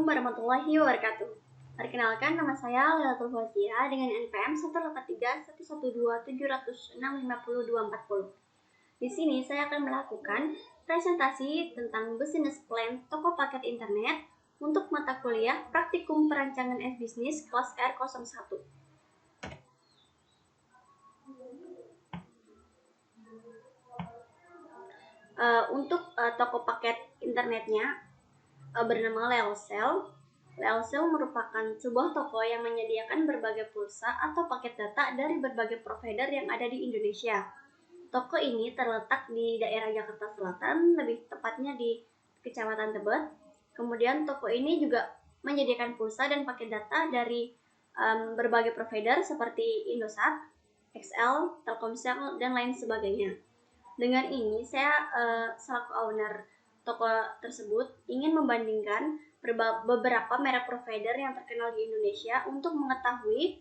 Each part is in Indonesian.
warahmatullahi wabarakatuh. Perkenalkan, nama saya Lailatul Fauzia dengan NPM 1831127065024. Di sini saya akan melakukan presentasi tentang Business Plan Toko Paket Internet untuk mata kuliah Praktikum Perancangan Bisnis kelas R01. Untuk toko paket internetnya bernama Leosel. Leosel merupakan sebuah toko yang menyediakan berbagai pulsa atau paket data dari berbagai provider yang ada di Indonesia. Toko ini terletak di daerah Jakarta Selatan, lebih tepatnya di Kecamatan Tebet. Kemudian toko ini juga menyediakan pulsa dan paket data dari berbagai provider seperti Indosat, XL, Telkomsel, dan lain sebagainya. Dengan ini saya selaku owner toko tersebut ingin membandingkan beberapa merek provider yang terkenal di Indonesia untuk mengetahui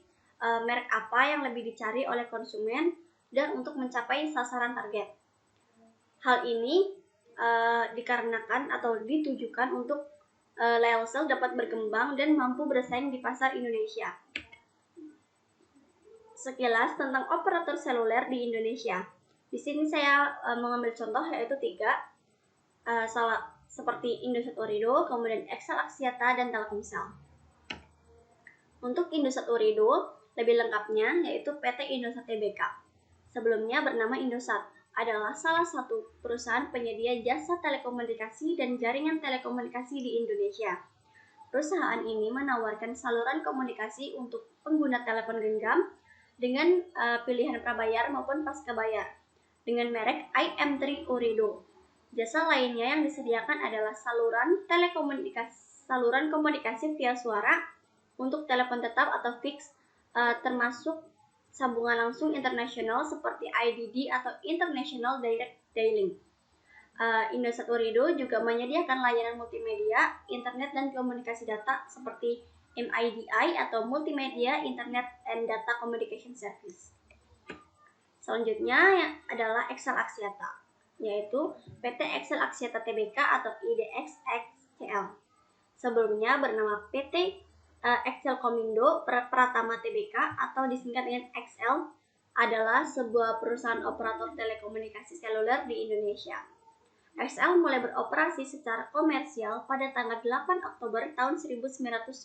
merek apa yang lebih dicari oleh konsumen dan untuk mencapai sasaran target. Hal ini dikarenakan atau ditujukan untuk Leosel dapat berkembang dan mampu bersaing di pasar Indonesia. Sekilas tentang operator seluler di Indonesia. Di sini saya mengambil contoh yaitu 3, seperti Indosat Ooredoo, kemudian XL Axiata, dan Telkomsel. Untuk Indosat Ooredoo, lebih lengkapnya yaitu PT Indosat Tbk. Sebelumnya bernama Indosat, adalah salah satu perusahaan penyedia jasa telekomunikasi dan jaringan telekomunikasi di Indonesia. Perusahaan ini menawarkan saluran komunikasi untuk pengguna telepon genggam dengan pilihan prabayar maupun pascabayar dengan merek IM3 Ooredoo. Jasa lainnya yang disediakan adalah saluran komunikasi via suara untuk telepon tetap atau fix, termasuk sambungan langsung internasional seperti IDD atau International Direct Dialing. Indosat Ooredoo juga menyediakan layanan multimedia, internet, dan komunikasi data seperti MIDI atau Multimedia Internet and Data Communication Service. Selanjutnya adalah XL Axiata, yaitu PT XL Axiata Tbk atau IDX-XCL. Sebelumnya bernama PT XL Komindo Pratama Tbk atau disingkat dengan XL, adalah sebuah perusahaan operator telekomunikasi seluler di Indonesia. XL mulai beroperasi secara komersial pada tanggal 8 Oktober tahun 1996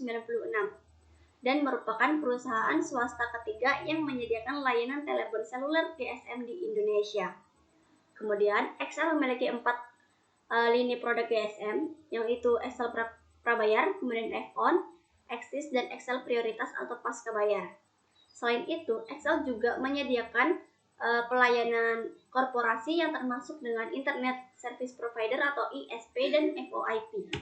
dan merupakan perusahaan swasta ketiga yang menyediakan layanan telepon seluler GSM di Indonesia. Kemudian, XL memiliki 4 lini produk GSM, yaitu XL Prabayar, kemudian F-On, Axis, dan XL Prioritas atau Pascabayar. Selain itu, XL juga menyediakan pelayanan korporasi yang termasuk dengan Internet Service Provider atau ISP dan VoIP.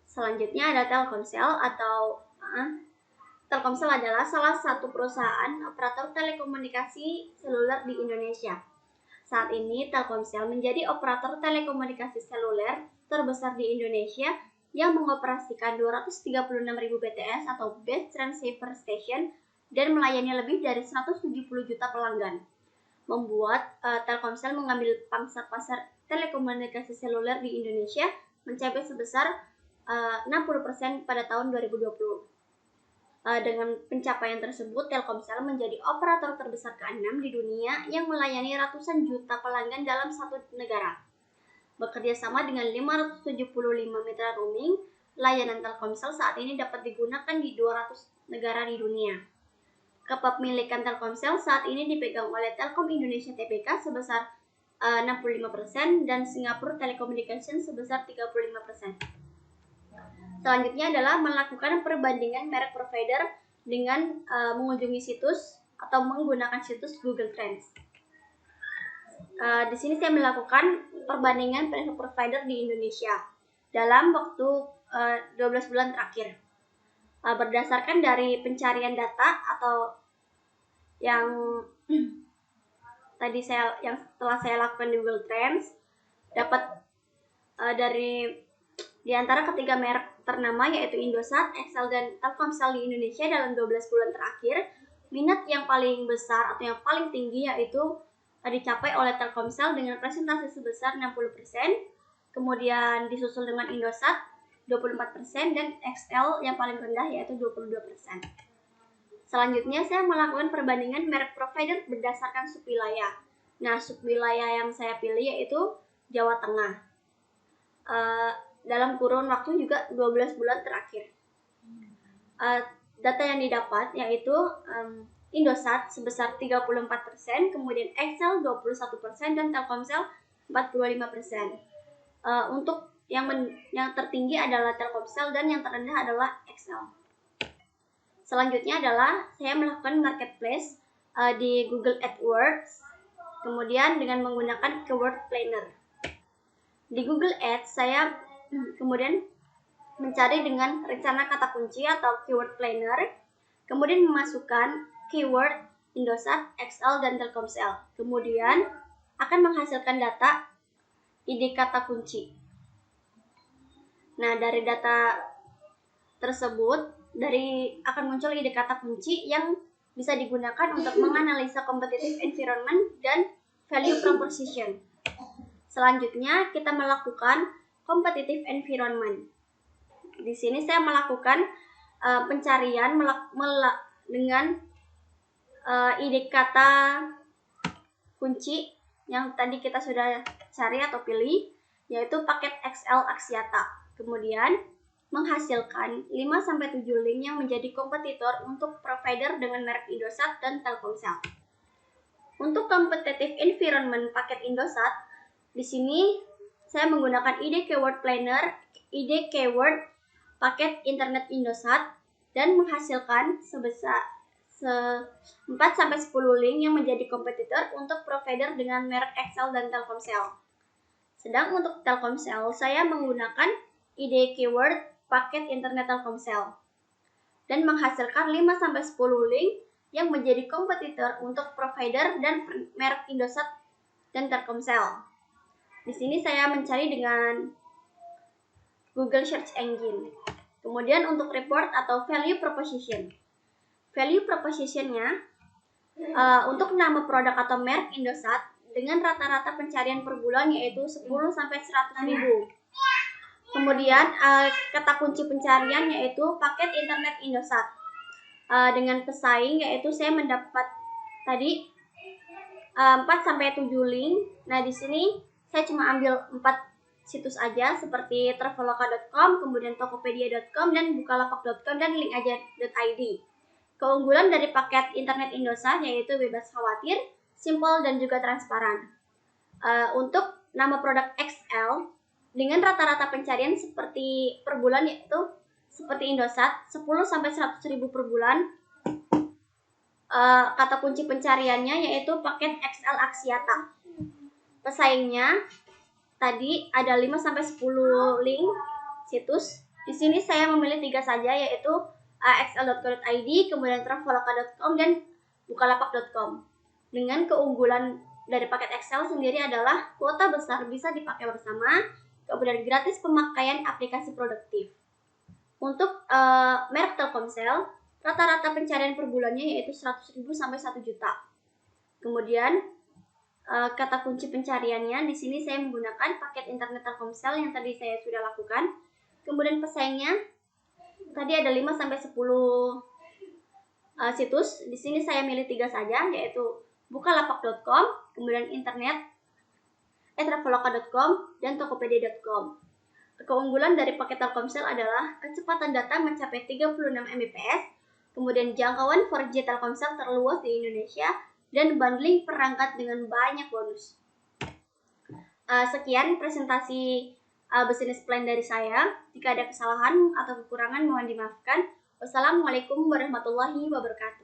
Selanjutnya ada Telkomsel atau Telkomsel adalah salah satu perusahaan operator telekomunikasi seluler di Indonesia. Saat ini Telkomsel menjadi operator telekomunikasi seluler terbesar di Indonesia yang mengoperasikan 236.000 BTS atau Base Transceiver Station dan melayani lebih dari 170 juta pelanggan. Membuat Telkomsel mengambil pangsa pasar telekomunikasi seluler di Indonesia mencapai sebesar 60% pada tahun 2020. Dengan pencapaian tersebut, Telkomsel menjadi operator terbesar ke-6 di dunia yang melayani ratusan juta pelanggan dalam satu negara. Bekerja sama dengan 575 mitra roaming, layanan Telkomsel saat ini dapat digunakan di 200 negara di dunia. Kepemilikan Telkomsel saat ini dipegang oleh Telkom Indonesia Tbk sebesar 65% dan Singapore Telecommunication sebesar 35%. Selanjutnya adalah melakukan perbandingan merek provider dengan mengunjungi situs atau menggunakan situs Google Trends. Di sini saya melakukan perbandingan merek provider di Indonesia dalam waktu 12 bulan terakhir. Berdasarkan dari pencarian data atau yang telah saya lakukan di Google Trends, dapat di antara ketiga merek ternama yaitu Indosat, XL, dan Telkomsel di Indonesia dalam 12 bulan terakhir, minat yang paling besar atau yang paling tinggi yaitu dicapai oleh Telkomsel dengan presentasi sebesar 60%, kemudian disusul dengan Indosat 24%, dan XL yang paling rendah yaitu 22%. Selanjutnya saya melakukan perbandingan merek provider berdasarkan subwilayah. Nah, subwilayah yang saya pilih yaitu Jawa Tengah. Dalam kurun waktu juga 12 bulan terakhir. Data yang didapat yaitu Indosat sebesar 34%, kemudian XL 21%, dan Telkomsel 45%. Untuk yang tertinggi adalah Telkomsel dan yang terendah adalah XL. Selanjutnya adalah saya melakukan marketplace di Google AdWords, kemudian dengan menggunakan keyword planner. Di Google Ads saya kemudian mencari dengan rencana kata kunci atau keyword planner, kemudian memasukkan keyword Indosat, XL, dan Telkomsel. Kemudian akan menghasilkan data ID kata kunci. Nah, dari data tersebut akan muncul ID kata kunci yang bisa digunakan untuk menganalisa competitive environment dan value proposition. Selanjutnya kita melakukan competitive environment. Di sini saya melakukan pencarian dengan ID kata kunci yang tadi kita sudah cari atau pilih, yaitu paket XL Axiata. Kemudian menghasilkan 5-7 link yang menjadi kompetitor untuk provider dengan merek Indosat dan Telkomsel. Untuk competitive environment paket Indosat, di sini saya menggunakan ID keyword planner, ID keyword paket internet Indosat, dan menghasilkan sebesar 4-10 link yang menjadi kompetitor untuk provider dengan merek XL dan Telkomsel. Sedang untuk Telkomsel, saya menggunakan ID keyword paket internet Telkomsel dan menghasilkan 5-10 link yang menjadi kompetitor untuk provider dan merek Indosat dan Telkomsel. Di sini saya mencari dengan Google Search Engine. Kemudian untuk report atau value proposition. Value proposition-nya untuk nama produk atau merek Indosat dengan rata-rata pencarian per bulan yaitu 10-100 ribu. Kemudian kata kunci pencarian yaitu paket internet Indosat. Dengan pesaing yaitu saya mendapat tadi 4-7 link. Nah, di sini saya cuma ambil 4 situs aja seperti traveloka.com, kemudian tokopedia.com, dan bukalapak.com, dan linkaja.id. Keunggulan dari paket internet Indosat yaitu bebas khawatir, simple, dan juga transparan. Untuk nama produk XL dengan rata-rata pencarian seperti per bulan yaitu seperti Indosat 10-100 ribu per bulan. Kata kunci pencariannya yaitu paket XL Axiata. Pesaingnya tadi ada 5-10 link situs. Di sini saya memilih 3 saja yaitu xl.co.id, kemudian traveloka.com, dan bukalapak.com. Dengan keunggulan dari paket XL sendiri adalah kuota besar bisa dipakai bersama, kemudian gratis pemakaian aplikasi produktif. Untuk merek Telkomsel, rata-rata pencarian per bulannya yaitu 100.000 sampai 1 juta. Kemudian kata kunci pencariannya di sini saya menggunakan paket internet Telkomsel yang tadi saya sudah lakukan. Kemudian pesaingnya tadi ada 5-10 situs. Di sini saya milih 3 saja yaitu bukalapak.com, kemudian internet traveloka.com, dan tokopedia.com. Keunggulan dari paket Telkomsel adalah kecepatan data mencapai 36 Mbps, kemudian jangkauan 4G Telkomsel terluas di Indonesia, dan bundling perangkat dengan banyak bonus. Sekian presentasi business plan dari saya. Jika ada kesalahan atau kekurangan mohon dimaafkan. Wassalamualaikum warahmatullahi wabarakatuh.